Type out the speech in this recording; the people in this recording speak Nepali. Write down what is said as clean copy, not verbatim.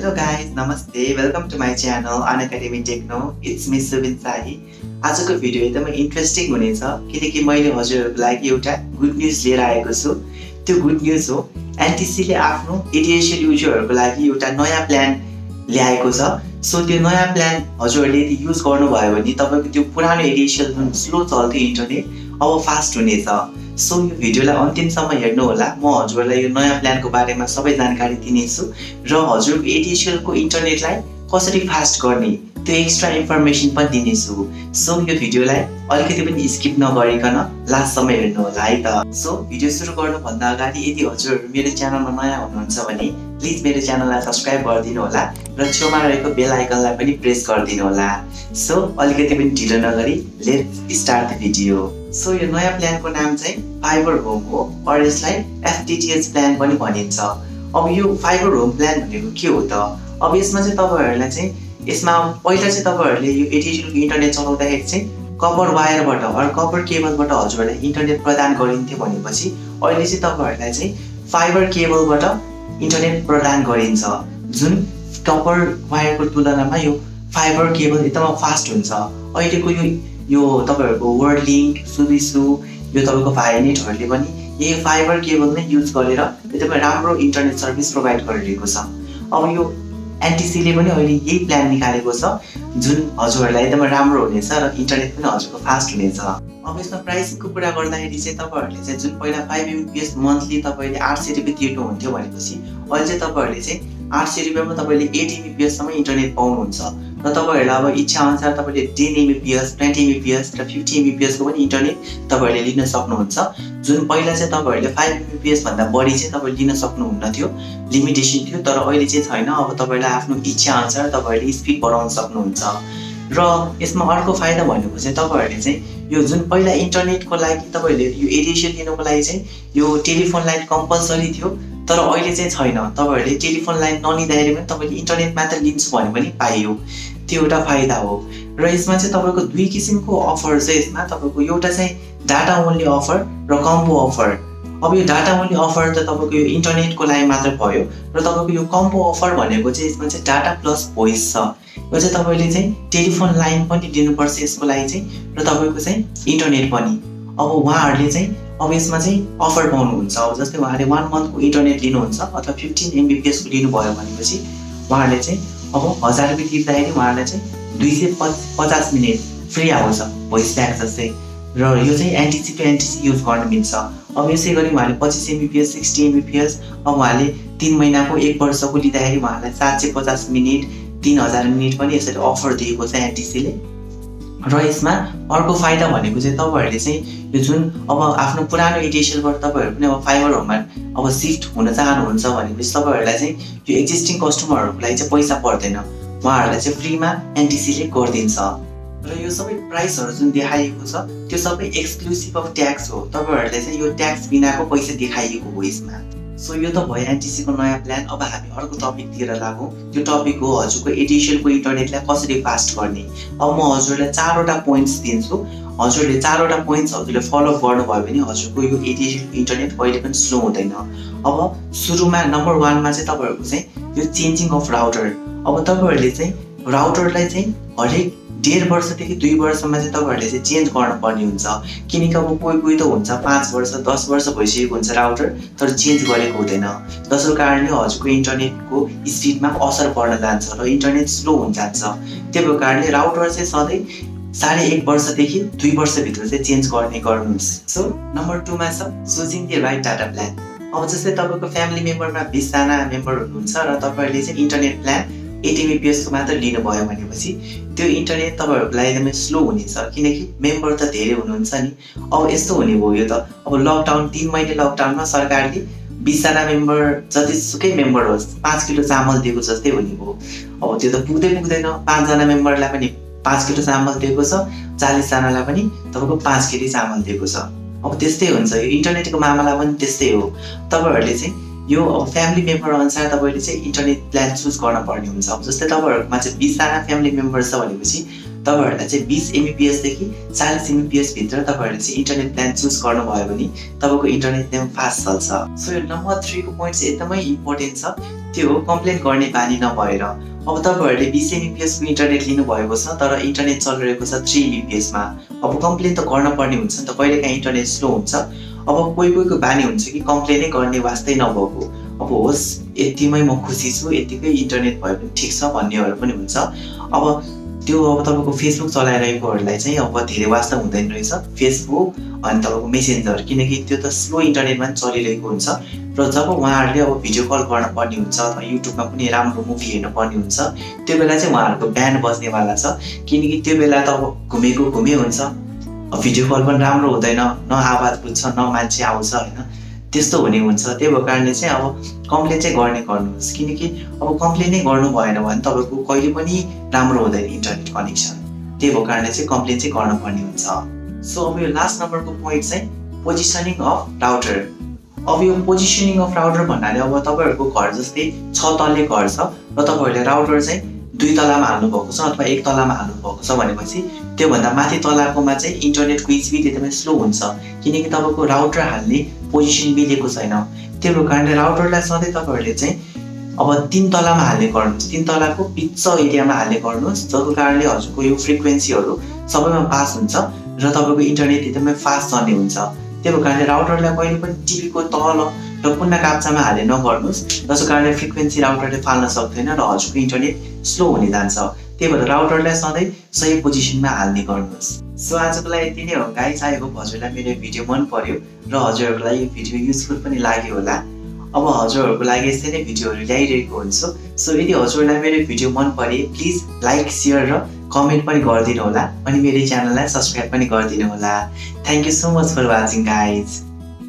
Hello guys, Namaste. Welcome to my channel Unacademy Techno. It's me Subin Sahi. आजको भिडियो एकदमै इन्ट्रेस्टिङ हुनेछ किनकि मैले हजुरहरुको लागि एउटा गुड न्यूज लिएर आएको छु। त्यो गुड न्यूज हो एनटीसी ले आफ्नो ADSL युजरहरुको लागि एउटा नयाँ प्लान ल्याएको छ। सो त्यो नयाँ प्लान हजुरहरुले यदि युज गर्नुभयो भने तपाईको त्यो पुरानो ADSL जुन स्लो चल्थ्यो इन्टरनेट अब फास्ट हुनेछ। सो यो भिडियोलाई अन्तिमसम्म हेर्नु होला। म हजुरहरुलाई यो नयाँ प्लानको बारेमा सबै जानकारी दिनेछु र हजुरको ADSL को इन्टरनेटलाई कसरी फास्ट गर्ने त्यो एक्स्ट्रा इन्फर्मेसन पनि दिनेछु। सो यो भिडियोलाई अलिकति पनि स्किप नगरिकन लास्टसम्म हेर्नु होला है त। सो भिडियो सुरु गर्नु भन्दा अगाडि यदि हजुरहरु मेरो च्यानलमा नयाँ हुनुहुन्छ भने प्लिज मेरो च्यानललाई सब्स्क्राइब गरिदिनु होला र छेउमा रहेको बेल आइकनलाई पनि प्रेस गरिदिनु होला। सो अलिकति पनि ढिलो नगरी let's start the video. So यो नयाँ प्लानको नाम चाहिँ फाइबर होम हो र यसलाई FTTH प्लान पनि भनिन्छ। अब यो फाइबर होम प्लान भनेको के हो त? अब यसमा चाहिँ तपाईहरुलाई चाहिँ यसमा पहिला चाहिँ तपाईहरुले यो ADSL को इन्टरनेट चलाउँदाखेरि चाहिँ कपर वायरबाट अर कपर केबलबाट हजुरहरुलाई इन्टरनेट प्रदान गरिन्थ्यो भनेपछि अहिले चाहिँ तपाईहरुलाई चाहिँ फाइबर केबलबाट इन्टरनेट प्रदान गरिन्छ। जुन कपर वायरको तुलनामा यो फाइबर केबल एकदम फास्ट हुन्छ। अहिलेको यो तपाईहरुको वर्ल्ड लिंक सुबिसु यो तपाईको भाइनेटहरुले पनि यही फाइबर केबल नै युज गरेर एकदमै राम्रो इन्टरनेट सर्भिस प्रोवाइड गरिरहेको छ। अब यो एनटीसी ले पनि अहिले यही प्लान निकालेको छ जुन हजुरहरुलाई एकदमै राम्रो हुनेछ र इन्टरनेट पनि हजुरको फास्ट हुनेछ। अब यसमा प्राइसिङको कुरा गर्दाखेरि चाहिँ तपाईहरुले चाहिँ जुन पहिला 5 Mbps मन्थली तपाईले 800 रुपैयाँ तिर्नु हुन्थ्यो भनेपछि अहिले चाहिँ तपाईहरुले चाहिँ 800 रुपैयाँमा तपाईले 8 Mbps सम्म इन्टरनेट पाउनुहुन्छ र तपाईहरुलाई अब इच्छा अनुसार तपाईले 10 Mbps 20 Mbps र 50 Mbps को पनि इन्टरनेट तपाईहरुले लिन सक्नुहुन्छ। जुन पहिला चाहिँ तपाईहरुले 5 Mbps भन्दा बढी चाहिँ तपाईले लिन सक्नुहुन्न थियो, लिमिटेसन थियो, तर अहिले चाहिँ छैन। अब तपाईले आफ्नो इच्छा अनुसार तपाईले स्पिड बढाउन सक्नुहुन्छ। र यसमा अर्को फाइदा भनेको चाहिँ तपाईहरुले चाहिँ यो जुन पहिला इन्टरनेटको लागि तपाईले यो ADSL लिनको लागि चाहिँ यो टेलिफोन लाइन कम्पल्सरी थियो, तर अहिले चाहिँ छैन। तपाईहरुले टेलिफोन लाइन नलिँदाखेरि पनि तपाईले इन्टरनेट मात्र लिन्छु भने पनि पाइयो। त्यो एउटा फाइदा हो। र यसमा चाहिँ तपाईको दुई किसिमको अफर चाहिँ यसमा तपाईको एउटा चाहिँ डाटा ओन्ली अफर र कम्बो अफर। अब यो डाटा ओन्ली अफर त तपाईको यो इन्टरनेटको लागि मात्र भयो र तपाईको यो कम्बो अफर भनेको चाहिँ यसमा चाहिँ डाटा प्लस भोइस छ। यो चाहिँ तपाईले चाहिँ टेलिफोन लाइन पनि लिनुपर्छ यसको लागि चाहिँ र तपाईको चाहिँ इन्टरनेट पनि। अब उहाँहरुले चाहिँ अब यसमा चाहिँ अफर पाउनुहुन्छ। अब जस्तै उहाँले 1 मन्थको इन्टरनेट लिनुहुन्छ अथवा 15 Mbps को लिनुभयो भनेपछि उहाँले चाहिँ अब 1000 रुपैयाँ तिर्दाखेरि उहाँलाई चाहिँ 250 मिनेट फ्री आउँछ भोइस प्याक जस्तै। र यो चाहिँ एनटीसी टु एनटीसी युज गर्न मिल्छ। अब यसै गरी उहाँले 25 Mbps 60 Mbps अब उहाँले 3 महिनाको 1 वर्षको लिँदाखेरि उहाँलाई 750 मिनेट 3000 मिनेट पनि यसरी अफर दिएको छ एनटीसी ले। र यसमा अर्को फाइदा भनेको चाहिँ तपाईहरुले चाहिँ यो जुन अब आफ्नो पुरानो ADSL बाट तपाईहरु पनि अब फाइबर होममा अब शिफ्ट हुन चाहनुहुन्छ भनेपछि तपाईहरुलाई चाहिँ यो एक्जिस्टिङ कस्टमरहरुको लागि चाहिँ पैसा पर्दैन, उहाँहरुलाई चाहिँ फ्रीमा एनटीसी ले गरिदिन्छ। र यो सबै प्राइसहरु जुन देखाइएको छ त्यो सबै एक्सक्लुसिभ अफ ट्याक्स हो। तपाईहरुले चाहिँ यो ट्याक्स बिनाको पैसा देखाइएको हो यसमा। सो यो त भयो एनटीसी को नयाँ प्लान। अब हामी अर्को टपिकतिर लागौं। त्यो टपिक हो हजुरको ADSL को इन्टरनेटलाई कसरी फास्ट गर्ने। अब म हजुरलाई 4 वटा पोइन्ट्स दिन्छु। हजुरले 4 वटा पोइन्ट्स हजुरले फलो गर्नुभयो भने हजुरको यो ADSL को इन्टरनेट कहिले पनि स्लो हुँदैन। अब सुरुमा नम्बर 1 मा चाहिँ तपाईहरुको चाहिँ यो चेन्जिङ अफ राउटर। अब तपाईहरुले चाहिँ राउटरलाई चाहिँ हरेक 1.5 वर्षदेखि 2 वर्षमा चाहिँ तपाईहरुले चाहिँ चेन्ज गर्न पर्ने हुन्छ। किनकि अब कोही त हुन्छ 5 वर्ष 10 वर्ष भइसकेको हुन्छ राउटर तर चेन्ज गरेको हुँदैन। जसको कारणले हजुरको इन्टरनेटको स्पिडमा असर पर्न जान्छ र इन्टरनेट स्लो हुन जान्छ। त्यसको कारणले राउटर चाहिँ सधैँ 1.5 वर्षदेखि 2 वर्ष भित्र चाहिँ चेन्ज गर्ने गर्नुस्। सो नम्बर 2 मा छ choosing the right data plan. अब जस्तै तपाईको फ्यामिली मेम्बरमा 20 जना मेम्बर हुनुहुन्छ र तपाईहरुले चाहिँ इन्टरनेट प्लान 8 Mbps को मात्र लिनु भयो भनेपछि त्यो इन्टरनेट तपाईहरुको लागि एकदमै स्लो हुनेछ किनकि मेम्बर त धेरै हुनुहुन्छ नि। अब यस्तो हुने भयो यो त अब लकडाउन 3 महिना लकडाउनमा सरकारले 20 जना मेम्बर जतिसुकै मेम्बर होस् 5 किलो चामल दिएको जस्तै हुने भयो। अब त्यो त पुग्दैन। 5 जना मेम्बरलाई पनि 5 किलो चामल दिएको छ, 40 जनालाई पनि तपाईको 5 केजी चामल दिएको छ। अब त्यस्तै हुन्छ यो इन्टरनेटको मामला पनि त्यस्तै हो। तपाईहरुले चाहिँ यो अब फ्यामिली मेम्बर अनुसार तपाईले चाहिँ इन्टरनेट प्लान चुज गर्न पर्ने हुन्छ। अब जस्तै तपाईहरुमा चाहिँ 20 जना फ्यामिली मेम्बर छ भनेपछि तपाईहरुलाई चाहिँ 20 Mbps देखि 40 Mbps भित्र तपाईहरुले चाहिँ इन्टरनेट प्लान चुज गर्नुभयो भने तपाईको इन्टरनेट एकदम फास्ट चल्छ। सो यो नम्बर 3 को पोइन्ट चाहिँ एकदमै इम्पोर्टेन्ट छ। त्यो कम्प्लेन गर्ने बानी नभएर अब तपाईहरुले 20 mbps को इन्टरनेट लिनु भएको छ तर इन्टरनेट चलिरहेको छ 3 mbps मा अब कम्प्लेन त गर्न पर्ने हुन्छ नि त कहिलेकाहीँ इन्टरनेट स्लो हुन्छ अब कोही-कोहीको बानी हुन्छ कि कम्प्लेनै गर्ने वास्तै नभएको अब होस् यतिमै म खुसी छु यतिकै इन्टरनेट भयो भने ठीक छ भन्नेहरु पनि हुन्छ अब त्यो अब तपाईको फेसबुक चलाइरहेकोहरुलाई चाहिँ अब धेरै वास्ता हुँदैन रहेछ फेसबुक अनि तपाईको मेसेन्जर किनकि त्यो त स्लो इन्टरनेटमा चलिरहेको हुन्छ र जब उहाँहरुले अब भिडियो कल गर्न पर्ने हुन्छ अथवा युट्युबमा पनि राम्रो मुभी हेर्न पर्ने हुन्छ त्यो बेला चाहिँ उहाँहरुको ब्यान्ड बज्नेवाला छ किनकि त्यो बेला त अब घुमेको घुमे हुन्छ भिडियो कल पनि राम्रो हुँदैन न आवाज बुझ्छ न मान्छे आउँछ हैन त्यस्तो हुने हुन्छ त्यही भएर कारणले चाहिँ अब कम्प्लेन चाहिँ गर्ने गर्नुहोस् किनकि अब कम्प्लेनै गर्नु भएन भने तपाईको कहिले पनि राम्रो हुँदैन इन्टरनेट कनेक्सन त्यही भएर कारणले चाहिँ कम्प्लेन चाहिँ गर्न पर्ने हुन्छ सो अब यो लास्ट नम्बरको पोइन्ट चाहिँ पोजिसनिङ अफ राउटर अब यो पोजिसनिङ अफ राउटर भन्नाले अब तपाईहरुको घर जस्तै 6 तले घर छ र तपाईहरुले राउटर चाहिँ 2 तलामा हाल्नु भएको छ अथवा 1 तलामा हाल्नु भएको छ भनेपछि त्यो भन्दा माथि तलाकोमा चाहिँ इन्टरनेटको स्पिड एकदमै स्लो हुन्छ किनकि तपाईको राउटर हाल्ने पोजिसन मिलेको छैन त्यसको कारणले राउटरलाई सधैँ तपाईहरुले चाहिँ अब 3 तलामा हाल्ने गर्नुस् 3 तलाको पिच एरियामा हाल्ने गर्नुस् जसको कारणले हजुरको यो फ्रिक्वेन्सीहरु सबैमा पास हुन्छ र तपाईको इन्टरनेट एकदमै फास्ट चल्ने हुन्छ त्यसको कारणले राउटरलाई कहिले पनि टिभीको तल र कुना काप्चामा हाले नगर्नुस् जसको कारणले फ्रिक्वेन्सी राउटरले फाल्न सक्दैन र हजुरको इन्टरनेट स्लो हुने जान्छ त्यही भएर राउटरलाई सधैँ सही पोजिसनमा हाल्ने गर्नुस् सो आजको लागि यति नै हो गाइस आई होप हजुरलाई मेरो भिडियो मन पर्यो र हजुरहरुलाई यो भिडियो युजफुल पनि लाग्यो होला अब हजुरहरुको लागि यस्तै नै भिडियोहरु ल्याइरहेको हुन्छु सो यदि हजुरलाई मेरो भिडियो मन परे प्लिज लाइक शेयर र कमेन्ट पनि गरिदिनु होला अनि मेरो च्यानललाई सब्स्क्राइब पनि गरिदिनु होला thank you so much for watching guys